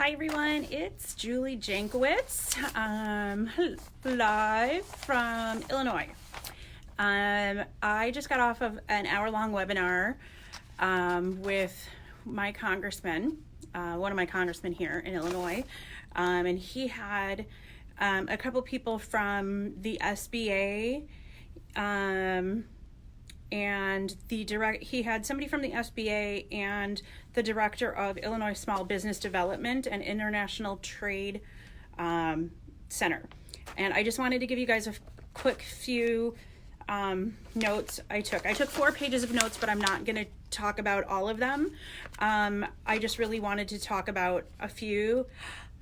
Hi everyone, it's Julie Jankowitz, live from Illinois. I just got off of an hour-long webinar with my congressman, one of my congressmen here in Illinois, and he had a couple people from the SBA, and he had somebody from the SBA and the director of Illinois Small Business Development and International Trade Center. And I just wanted to give you guys a quick few notes I took. I took 4 pages of notes, but I'm not going to talk about all of them. I just really wanted to talk about a few.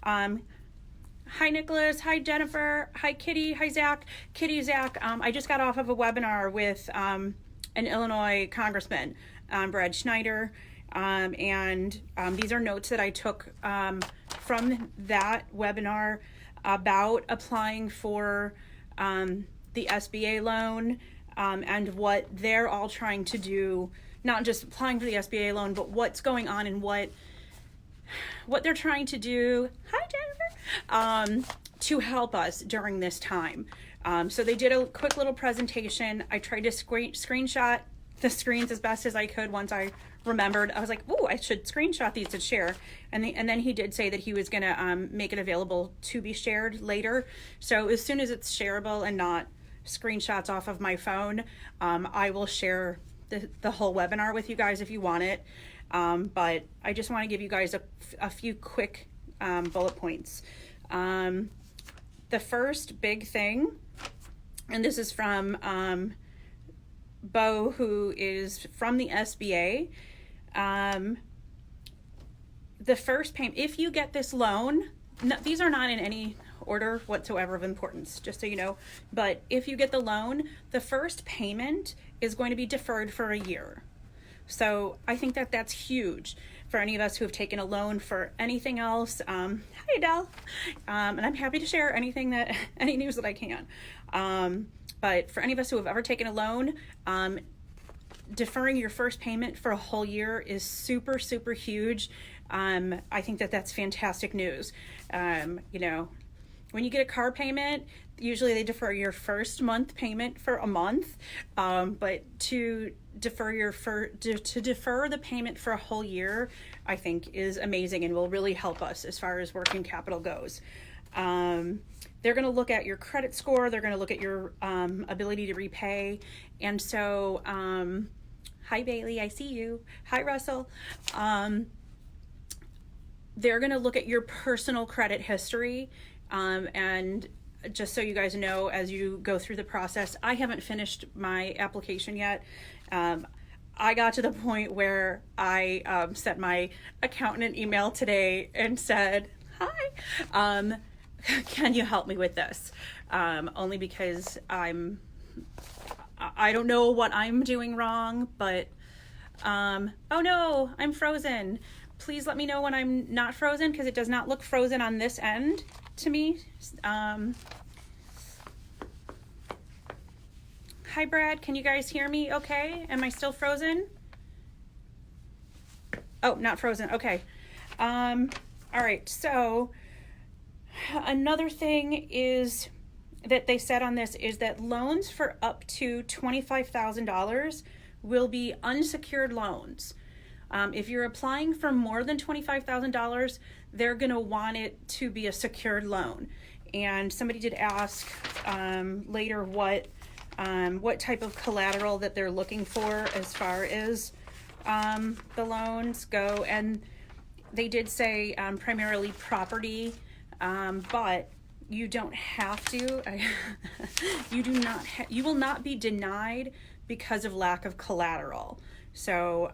Hi Nicholas, hi Jennifer, hi Kitty, hi Zach. Kitty, Zach, I just got off of a webinar with an Illinois congressman, Brad Schneider, and these are notes that I took from that webinar about applying for the SBA loan and what they're all trying to do, not just applying for the SBA loan, but what's going on and what they're trying to do. Hi Jennifer, to help us during this time. So they did a quick little presentation. I tried to screenshot the screens as best as I could. Once I remembered, I was like, "Ooh, I should screenshot these to share." And then he did say that he was going to make it available to be shared later. So as soon as it's shareable and not screenshots off of my phone, I will share the whole webinar with you guys if you want it. But I just want to give you guys a few quick bullet points. The first big thing, and this is from Bo, who is from the SBA. The first payment, if you get this loan, these are not in any order whatsoever of importance, just so you know, but if you get the loan, the first payment is going to be deferred for a year. So I think that that's huge for any of us who have taken a loan for anything else. Hi Adele, and I'm happy to share any news that I can. But for any of us who have ever taken a loan, deferring your first payment for a whole year is super, super huge. I think that that's fantastic news. When you get a car payment, usually they defer your first month payment for a month, but to defer the payment for a whole year, I think is amazing and will really help us as far as working capital goes. They're going to look at your credit score. They're going to look at your ability to repay. And so, hi Bailey, I see you. Hi Russell. They're going to look at your personal credit history. And just so you guys know, as you go through the process, I haven't finished my application yet. I got to the point where I sent my accountant an email today and said, hi, can you help me with this? Only because I don't know what I'm doing wrong, but, oh no, I'm frozen. Please let me know when I'm not frozen, because it does not look frozen on this end to me. Hi Brad, can you guys hear me okay? Am I still frozen? Oh, not frozen, okay. All right, so another thing is that they said on this is that loans for up to $25,000 will be unsecured loans. If you're applying for more than $25,000, they're going to want it to be a secured loan. And somebody did ask later what type of collateral that they're looking for as far as the loans go. And they did say primarily property, but you don't have to. You will not be denied because of lack of collateral. So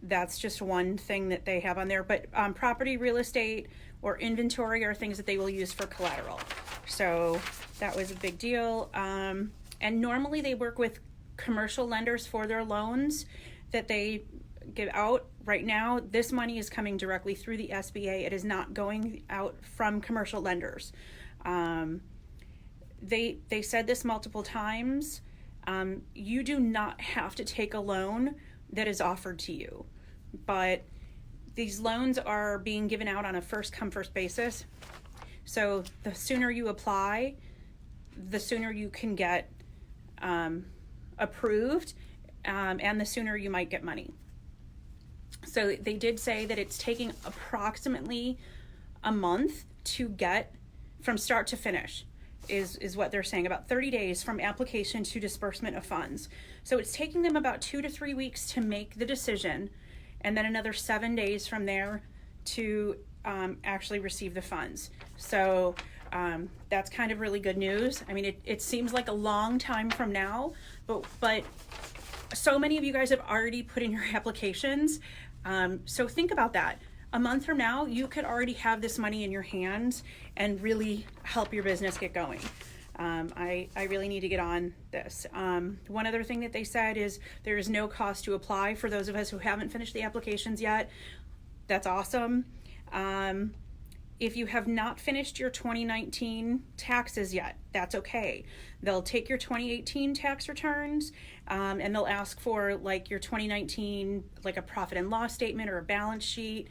that's just one thing that they have on there. But property, real estate, or inventory are things that they will use for collateral. So that was a big deal. And normally they work with commercial lenders for their loans that they give out. Right now, this money is coming directly through the SBA. It is not going out from commercial lenders. They said this multiple times. You do not have to take a loan that is offered to you, but these loans are being given out on a first come first basis. So the sooner you apply, the sooner you can get approved, and the sooner you might get money. So they did say that it's taking approximately a month to get from start to finish, is what they're saying, about 30 days from application to disbursement of funds. So it's taking them about 2 to 3 weeks to make the decision, and then another 7 days from there to actually receive the funds. So that's kind of really good news. I mean, it seems like a long time from now, but so many of you guys have already put in your applications. So think about that. A month from now, you could already have this money in your hands and really help your business get going. I really need to get on this. One other thing that they said is there is no cost to apply for those of us who haven't finished the applications yet. That's awesome. If you have not finished your 2019 taxes yet, that's okay. They'll take your 2018 tax returns, and they'll ask for like your 2019, like a profit and loss statement or a balance sheet.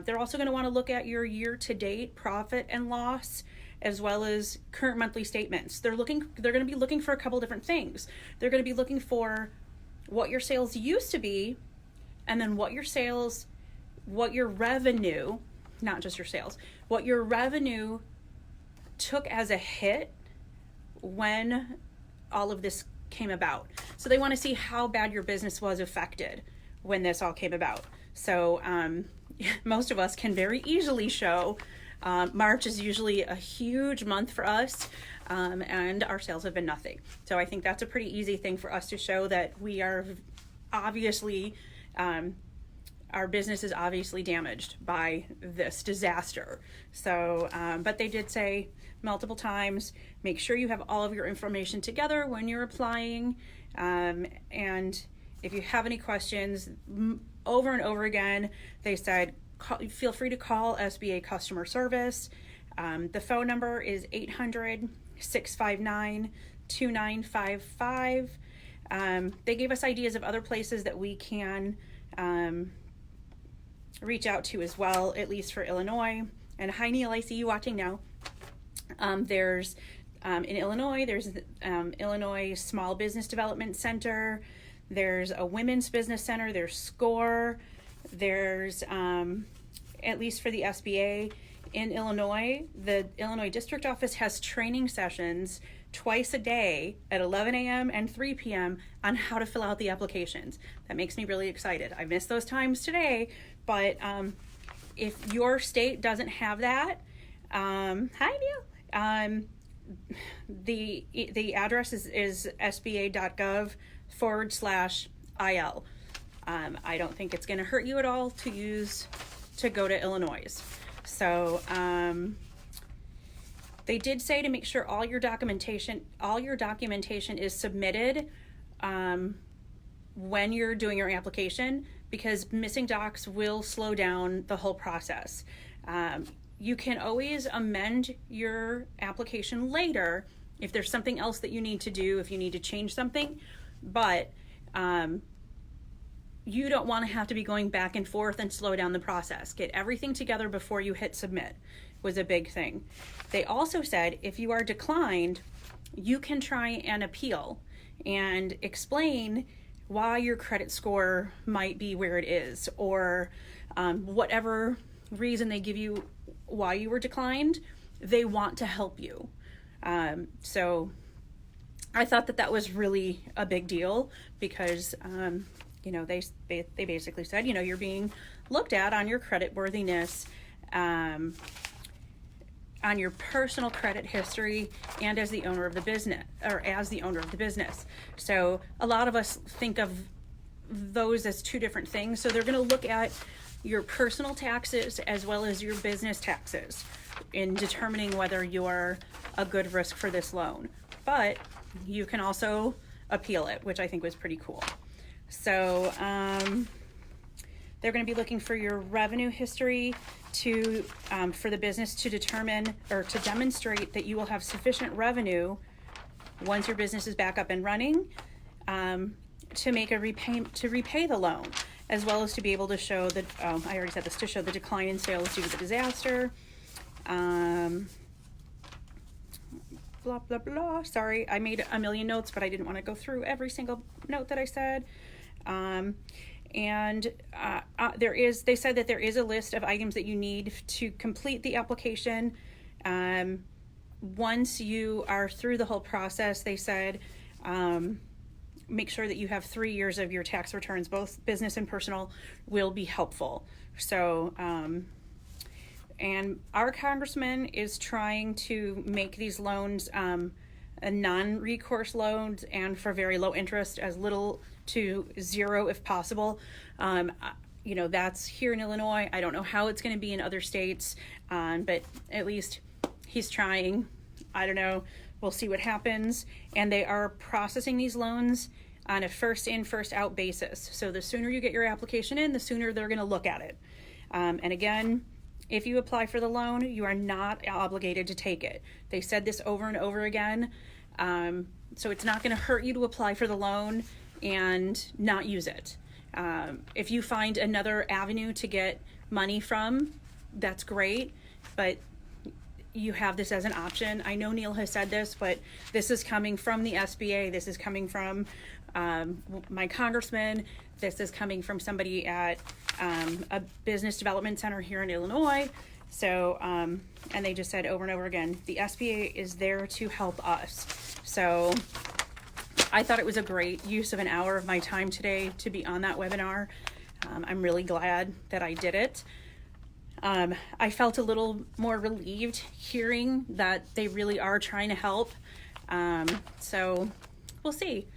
They're also going to want to look at your year-to-date profit and loss, as well as current monthly statements. They're going to be looking for a couple different things. They're going to be looking for what your sales used to be, and then what your revenue, not just your sales, what your revenue took as a hit when all of this came about. So they want to see how bad your business was affected when this all came about. So most of us can very easily show March is usually a huge month for us, and our sales have been nothing. So I think that's a pretty easy thing for us to show that we are obviously, our business is obviously damaged by this disaster. So, but they did say multiple times, make sure you have all of your information together when you're applying. And if you have any questions, over and over again, they said, feel free to call SBA customer service. The phone number is 800-659-2955. They gave us ideas of other places that we can reach out to as well, at least for Illinois. And hi, Neil, I see you watching now. There's in Illinois, there's Illinois Small Business Development Center. There's a Women's Business Center. There's SCORE. There's, at least for the SBA in Illinois, the Illinois District Office has training sessions twice a day at 11 a.m. and 3 p.m. on how to fill out the applications. That makes me really excited. I missed those times today, but if your state doesn't have that, hi Neil. The address is sba.gov /IL. I don't think it's going to hurt you at all to go to Illinois. So they did say to make sure all your documentation is submitted when you're doing your application, because missing docs will slow down the whole process. You can always amend your application later if there's something else that you need to do, if you need to change something, but you don't want to have to be going back and forth and slow down the process. Get everything together before you hit submit was a big thing. They also said if you are declined, you can try and appeal and explain why your credit score might be where it is, or whatever reason they give you why you were declined, they want to help you. So I thought that was really a big deal, because they basically said, you're being looked at on your credit worthiness, on your personal credit history, and as the owner of the business, So a lot of us think of those as two different things. So they're going to look at your personal taxes as well as your business taxes in determining whether you're a good risk for this loan. But you can also appeal it, which I think was pretty cool. So they're going to be looking for your revenue history for the business to determine or to demonstrate that you will have sufficient revenue once your business is back up and running to make to repay the loan. as well as to be able to show that, I already said this, to show the decline in sales due to the disaster. Blah, blah, blah. Sorry, I made a million notes, but I didn't want to go through every single note that I said. They said that there is a list of items that you need to complete the application. Once you are through the whole process, they said, make sure that you have 3 years of your tax returns, both business and personal, will be helpful. So, and our congressman is trying to make these loans a non-recourse loans and for very low interest, as little to zero if possible. That's here in Illinois. I don't know how it's going to be in other states, but at least he's trying. I don't know. We'll see what happens. And they are processing these loans on a first in, first out basis. So the sooner you get your application in, the sooner they're going to look at it. And again, if you apply for the loan, you are not obligated to take it. They said this over and over again. So it's not going to hurt you to apply for the loan and not use it. If you find another avenue to get money from, that's great, but you have this as an option. I know Neil has said this, but this is coming from the SBA. This is coming from my congressman. This is coming from somebody at a business development center here in Illinois. So, and they just said over and over again, the SBA is there to help us. So I thought it was a great use of an hour of my time today to be on that webinar. I'm really glad that I did it. I felt a little more relieved hearing that they really are trying to help. So we'll see.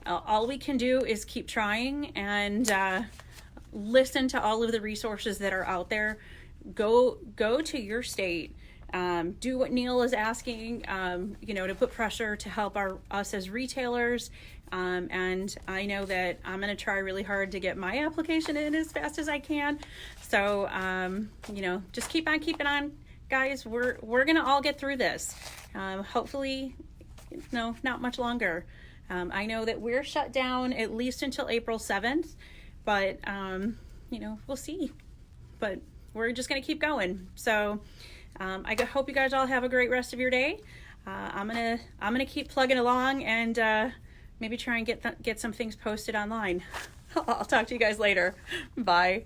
All we can do is keep trying and listen to all of the resources that are out there. Go to your state. Do what Neil is asking, to put pressure to help us as retailers. And I know that I'm going to try really hard to get my application in as fast as I can. So, just keep on keeping on, guys. We're going to all get through this. Hopefully, not much longer. I know that we're shut down at least until April 7th, but, we'll see. But we're just going to keep going. So, I hope you guys all have a great rest of your day. I'm gonna keep plugging along and maybe try and get some things posted online. I'll talk to you guys later. Bye.